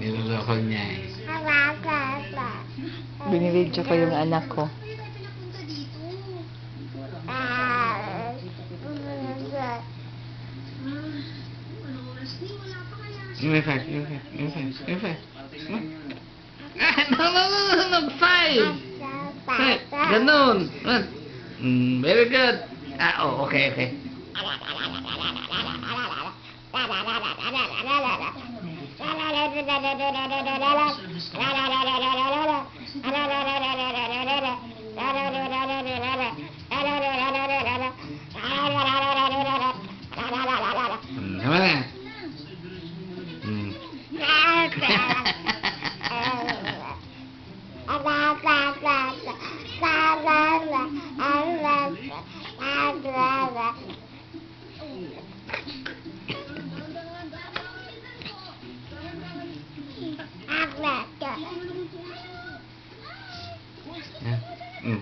Niloloko niya eh. Binibidyo ko yung anak ko. Give me five. No, 5. Ganun. Very good. Okay. Tama na.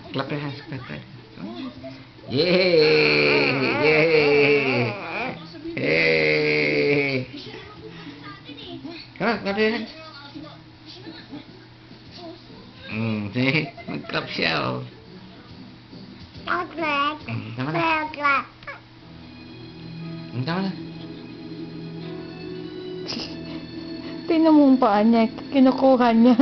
Clap your hands. Yay! Come on, clap your hands. See? Mag-clap siya, oh. Tama na. Tama na. Tingnan mo yung paa niya. Kinukuha niya.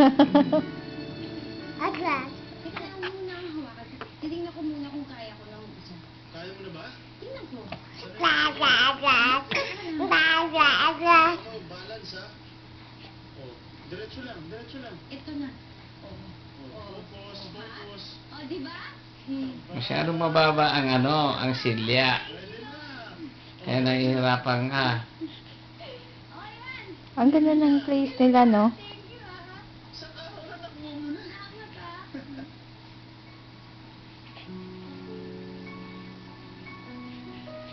Titingnan ko muna kung kaya ko lang isa. Kaya mo na ba? Tingnan ko. Balance ha? Diretso lang. Ito na. Focus. Di ba? Masyadong mababa ang silya. Kaya nahihirapan ka. Ang ganda ng place nila, no?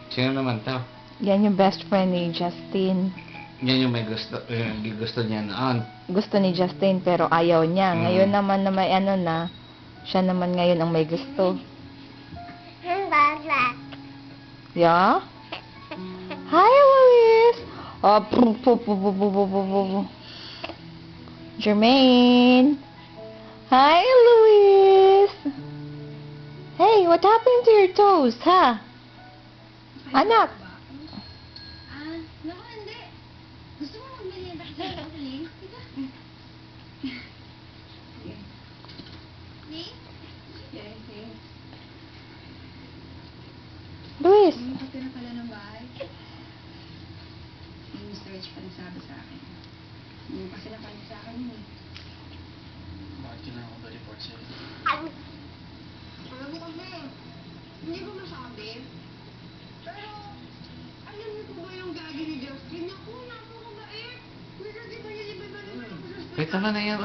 Sino naman to? Yan yung best friend ni Justin. Yan yung may gusto niya noon. Gusto ni Justin pero ayaw niya. Ngayon naman na may na, siya naman ngayon ang may gusto. Yeah? Hi, Luis! Oh, Jermaine! Hi, Luis! Hey, what happened to your toes, ha? Anak! Naku, hindi. Gusto mo magmerienda kasi sa uling? Diba? Luis! Pagka na pala ng bahay. Yung Mr. Rich pa nagsabi sa akin. Yung kasi napalit sa akin yun eh. Bakit kailangan ko ba-report sa'yo? Alam mo kasi, hindi ko masabi. Pero, alam niyo po ba yung gagi ni Justin? Naku, napakabait! May sabi pa niya, di ba naman ako sa Wait, tama na yan.